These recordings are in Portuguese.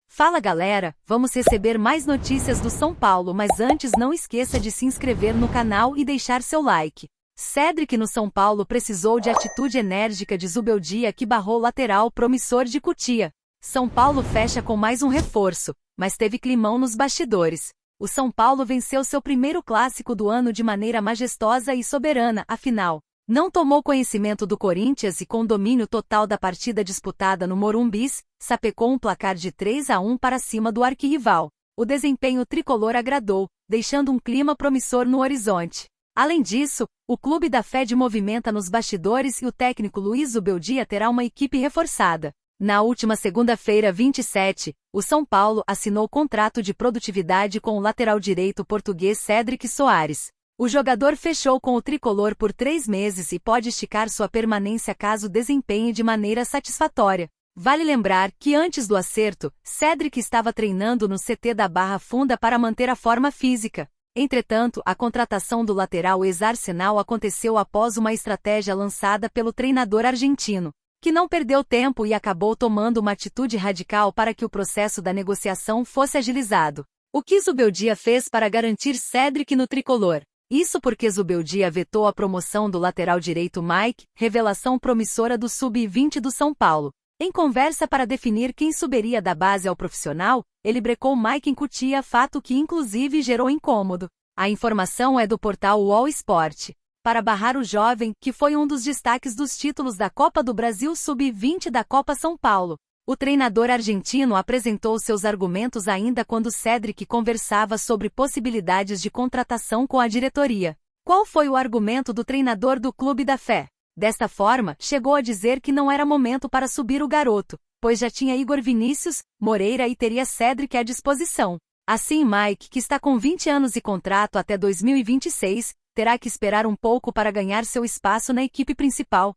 Fala galera, vamos receber mais notícias do São Paulo, mas antes não esqueça de se inscrever no canal e deixar seu like. Cédric no São Paulo precisou de atitude enérgica de Zubeldia que barrou lateral promissor de Cotia. São Paulo fecha com mais um reforço, mas teve climão nos bastidores. O São Paulo venceu seu primeiro clássico do ano de maneira majestosa e soberana, afinal, não tomou conhecimento do Corinthians e com domínio total da partida disputada no Morumbi, sapecou um placar de 3-1 para cima do arquirrival. O desempenho tricolor agradou, deixando um clima promissor no horizonte. Além disso, o Clube da Fé movimenta nos bastidores e o técnico Luiz Zubeldia terá uma equipe reforçada. Na última segunda-feira, 27, o São Paulo assinou contrato de produtividade com o lateral direito português Cédric Soares. O jogador fechou com o tricolor por 3 meses e pode esticar sua permanência caso desempenhe de maneira satisfatória. Vale lembrar que antes do acerto, Cédric estava treinando no CT da Barra Funda para manter a forma física. Entretanto, a contratação do lateral ex-Arsenal aconteceu após uma estratégia lançada pelo treinador argentino, que não perdeu tempo e acabou tomando uma atitude radical para que o processo da negociação fosse agilizado. O que Zubeldia fez para garantir Cédric no tricolor? Isso porque Zubeldia vetou a promoção do lateral direito Mike, revelação promissora do Sub-20 do São Paulo. Em conversa para definir quem subiria da base ao profissional, ele brecou Mike em Cotia, fato que inclusive gerou incômodo. A informação é do portal UOL Sport. Para barrar o jovem, que foi um dos destaques dos títulos da Copa do Brasil Sub-20 da Copa São Paulo, o treinador argentino apresentou seus argumentos ainda quando Cédric conversava sobre possibilidades de contratação com a diretoria. Qual foi o argumento do treinador do Clube da Fé? Desta forma, chegou a dizer que não era momento para subir o garoto, pois já tinha Igor Vinícius, Moreira e teria Cédric à disposição. Assim Mike, que está com 20 anos e contrato até 2026, terá que esperar um pouco para ganhar seu espaço na equipe principal.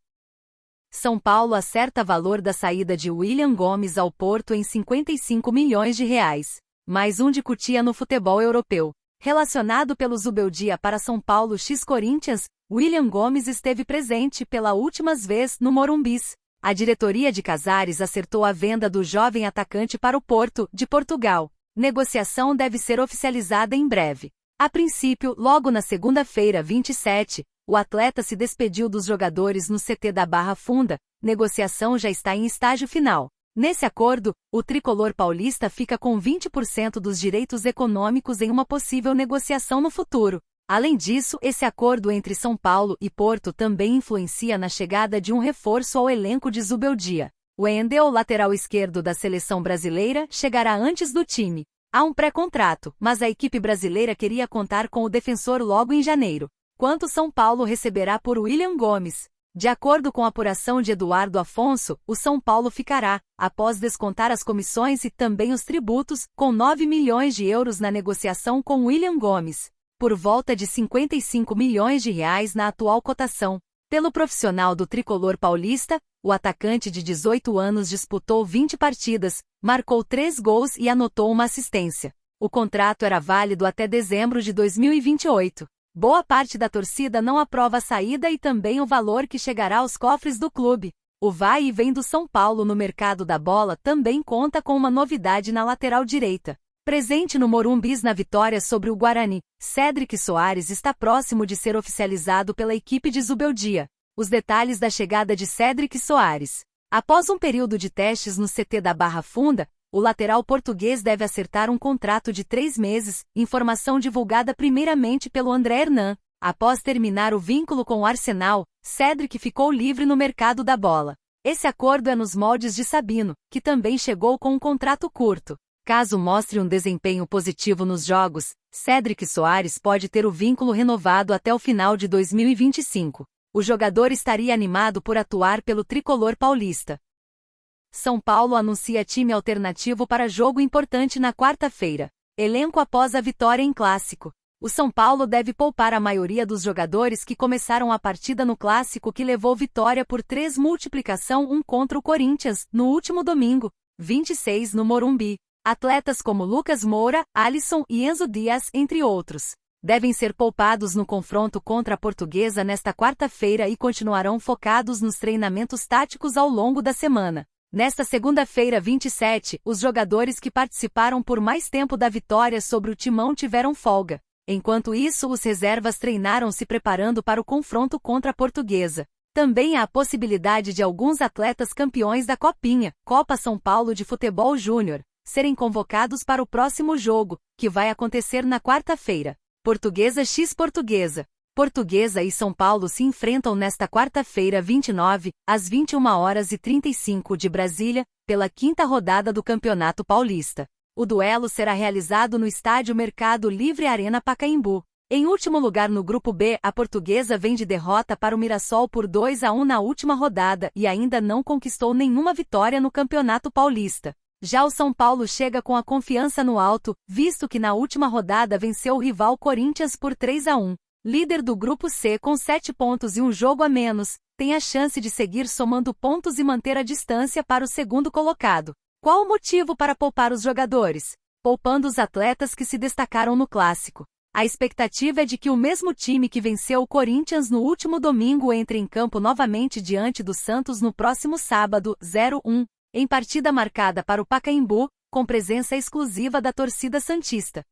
São Paulo acerta valor da saída de William Gomes ao Porto em 55 milhões de reais. Mais um de Cotia no futebol europeu. Relacionado pelo Zubeldia para São Paulo x Corinthians, William Gomes esteve presente pela última vez no Morumbi. A diretoria de Casares acertou a venda do jovem atacante para o Porto, de Portugal. Negociação deve ser oficializada em breve. A princípio, logo na segunda-feira, 27, o atleta se despediu dos jogadores no CT da Barra Funda, negociação já está em estágio final. Nesse acordo, o tricolor paulista fica com 20% dos direitos econômicos em uma possível negociação no futuro. Além disso, esse acordo entre São Paulo e Porto também influencia na chegada de um reforço ao elenco de Zubeldia. O Wendel, lateral esquerdo da seleção brasileira, chegará antes do time. Há um pré-contrato, mas a equipe brasileira queria contar com o defensor logo em janeiro. Quanto São Paulo receberá por William Gomes? De acordo com a apuração de Eduardo Afonso, o São Paulo ficará, após descontar as comissões e também os tributos, com 9 milhões de euros na negociação com William Gomes, por volta de 55 milhões de reais na atual cotação. Pelo profissional do tricolor paulista, o atacante de 18 anos disputou 20 partidas, marcou 3 gols e anotou uma assistência. O contrato era válido até dezembro de 2028. Boa parte da torcida não aprova a saída e também o valor que chegará aos cofres do clube. O vai e vem do São Paulo no mercado da bola também conta com uma novidade na lateral direita. Presente no Morumbi na vitória sobre o Guarani, Cédric Soares está próximo de ser oficializado pela equipe de Zubeldia. Os detalhes da chegada de Cédric Soares. Após um período de testes no CT da Barra Funda, o lateral português deve acertar um contrato de 3 meses, informação divulgada primeiramente pelo André Hernan. Após terminar o vínculo com o Arsenal, Cédric ficou livre no mercado da bola. Esse acordo é nos moldes de Sabino, que também chegou com um contrato curto. Caso mostre um desempenho positivo nos jogos, Cédric Soares pode ter o vínculo renovado até o final de 2025. O jogador estaria animado por atuar pelo tricolor paulista. São Paulo anuncia time alternativo para jogo importante na quarta-feira. Elenco após a vitória em clássico. O São Paulo deve poupar a maioria dos jogadores que começaram a partida no clássico que levou vitória por 3-1 contra o Corinthians, no último domingo, 26 no Morumbi. Atletas como Lucas Moura, Alisson e Enzo Dias, entre outros, devem ser poupados no confronto contra a Portuguesa nesta quarta-feira e continuarão focados nos treinamentos táticos ao longo da semana. Nesta segunda-feira 27, os jogadores que participaram por mais tempo da vitória sobre o Timão tiveram folga. Enquanto isso, os reservas treinaram se preparando para o confronto contra a Portuguesa. Também há a possibilidade de alguns atletas campeões da Copinha, Copa São Paulo de Futebol Júnior, serem convocados para o próximo jogo, que vai acontecer na quarta-feira. Portuguesa x Portuguesa. Portuguesa e São Paulo se enfrentam nesta quarta-feira 29, às 21h35 de Brasília, pela quinta rodada do Campeonato Paulista. O duelo será realizado no Estádio Mercado Livre Arena Pacaembu. Em último lugar no Grupo B, a Portuguesa vem de derrota para o Mirassol por 2-1 na última rodada e ainda não conquistou nenhuma vitória no Campeonato Paulista. Já o São Paulo chega com a confiança no alto, visto que na última rodada venceu o rival Corinthians por 3-1. Líder do Grupo C com 7 pontos e um jogo a menos, tem a chance de seguir somando pontos e manter a distância para o segundo colocado. Qual o motivo para poupar os jogadores? Poupando os atletas que se destacaram no Clássico. A expectativa é de que o mesmo time que venceu o Corinthians no último domingo entre em campo novamente diante do Santos no próximo sábado, 0-1, em partida marcada para o Pacaembu, com presença exclusiva da torcida santista.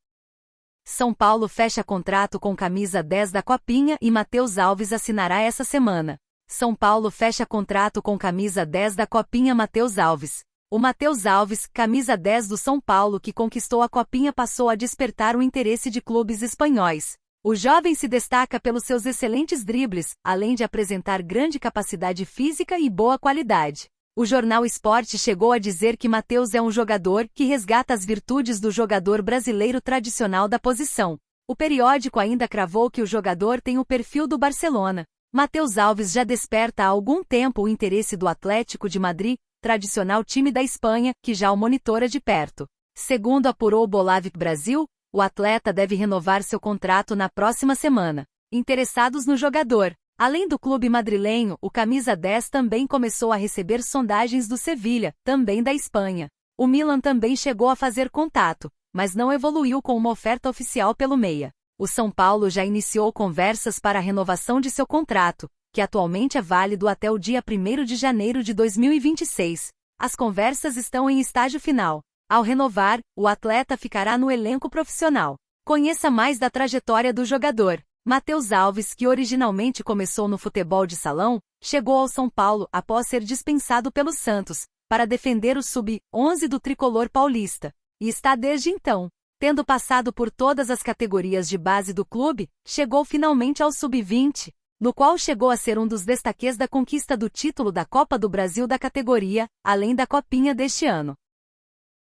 São Paulo fecha contrato com camisa 10 da Copinha e Matheus Alves assinará essa semana. São Paulo fecha contrato com camisa 10 da Copinha Matheus Alves. O Matheus Alves, camisa 10 do São Paulo que conquistou a Copinha, passou a despertar o interesse de clubes espanhóis. O jovem se destaca pelos seus excelentes dribles, além de apresentar grande capacidade física e boa qualidade. O jornal Sport chegou a dizer que Matheus é um jogador que resgata as virtudes do jogador brasileiro tradicional da posição. O periódico ainda cravou que o jogador tem o perfil do Barcelona. Matheus Alves já desperta há algum tempo o interesse do Atlético de Madrid, tradicional time da Espanha, que já o monitora de perto. Segundo apurou o Bolavic Brasil, o atleta deve renovar seu contrato na próxima semana. Interessados no jogador. Além do clube madrilenho, o camisa 10 também começou a receber sondagens do Sevilha, também da Espanha. O Milan também chegou a fazer contato, mas não evoluiu com uma oferta oficial pelo meia. O São Paulo já iniciou conversas para a renovação de seu contrato, que atualmente é válido até o dia 1º de janeiro de 2026. As conversas estão em estágio final. Ao renovar, o atleta ficará no elenco profissional. Conheça mais da trajetória do jogador. Matheus Alves, que originalmente começou no futebol de salão, chegou ao São Paulo após ser dispensado pelo Santos, para defender o sub-11 do tricolor paulista, e está desde então. Tendo passado por todas as categorias de base do clube, chegou finalmente ao sub-20, no qual chegou a ser um dos destaques da conquista do título da Copa do Brasil da categoria, além da Copinha deste ano.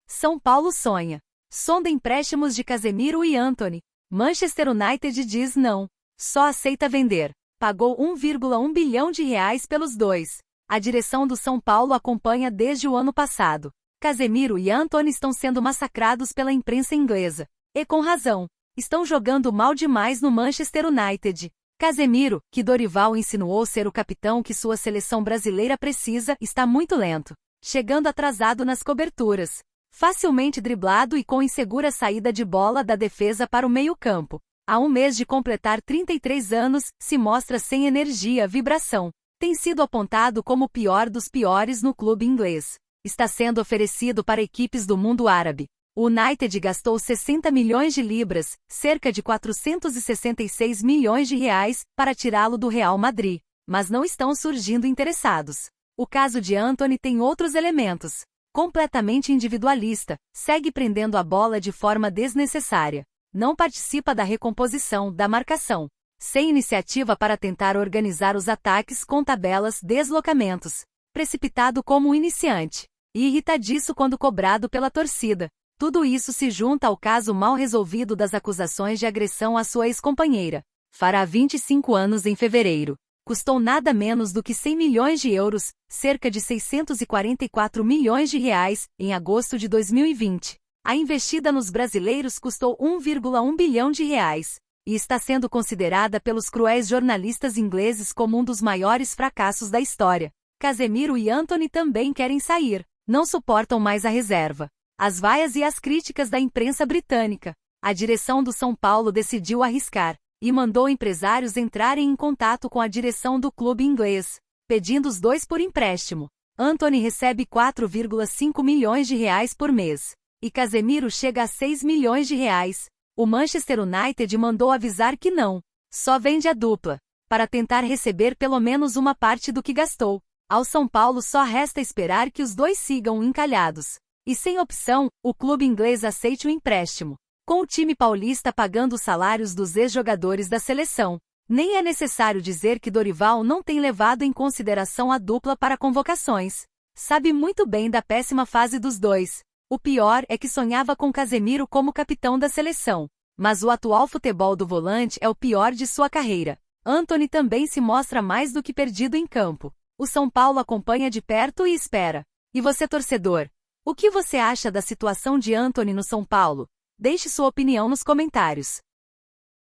São Paulo sonha. Sonda empréstimos de Casemiro e Antony. Manchester United diz não. Só aceita vender. Pagou 1,1 bilhão de reais pelos dois. A direção do São Paulo acompanha desde o ano passado. Casemiro e Antony estão sendo massacrados pela imprensa inglesa. E com razão. Estão jogando mal demais no Manchester United. Casemiro, que Dorival insinuou ser o capitão que sua seleção brasileira precisa, está muito lento. Chegando atrasado nas coberturas. Facilmente driblado e com insegura saída de bola da defesa para o meio-campo. Há um mês de completar 33 anos, se mostra sem energia, vibração. Tem sido apontado como o pior dos piores no clube inglês. Está sendo oferecido para equipes do mundo árabe. O United gastou 60 milhões de libras, cerca de 466 milhões de reais, para tirá-lo do Real Madrid. Mas não estão surgindo interessados. O caso de Antony tem outros elementos. Completamente individualista, segue prendendo a bola de forma desnecessária. Não participa da recomposição, da marcação. Sem iniciativa para tentar organizar os ataques com tabelas, deslocamentos. Precipitado como um iniciante. E irritadiço quando cobrado pela torcida. Tudo isso se junta ao caso mal resolvido das acusações de agressão à sua ex-companheira. Fará 25 anos em fevereiro. Custou nada menos do que 100 milhões de euros, cerca de 644 milhões de reais, em agosto de 2020. A investida nos brasileiros custou 1,1 bilhão de reais, e está sendo considerada pelos cruéis jornalistas ingleses como um dos maiores fracassos da história. Casemiro e Antony também querem sair, não suportam mais a reserva. As vaias e as críticas da imprensa britânica. A direção do São Paulo decidiu arriscar, e mandou empresários entrarem em contato com a direção do clube inglês, pedindo os dois por empréstimo. Antony recebe 4,5 milhões de reais por mês. E Casemiro chega a 6 milhões de reais. O Manchester United mandou avisar que não. Só vende a dupla. Para tentar receber pelo menos uma parte do que gastou. Ao São Paulo só resta esperar que os dois sigam encalhados. E sem opção, o clube inglês aceite o empréstimo. Com o time paulista pagando os salários dos ex-jogadores da seleção. Nem é necessário dizer que Dorival não tem levado em consideração a dupla para convocações. Sabe muito bem da péssima fase dos dois. O pior é que sonhava com Casemiro como capitão da seleção. Mas o atual futebol do volante é o pior de sua carreira. Antony também se mostra mais do que perdido em campo. O São Paulo acompanha de perto e espera. E você, torcedor? O que você acha da situação de Antony no São Paulo? Deixe sua opinião nos comentários.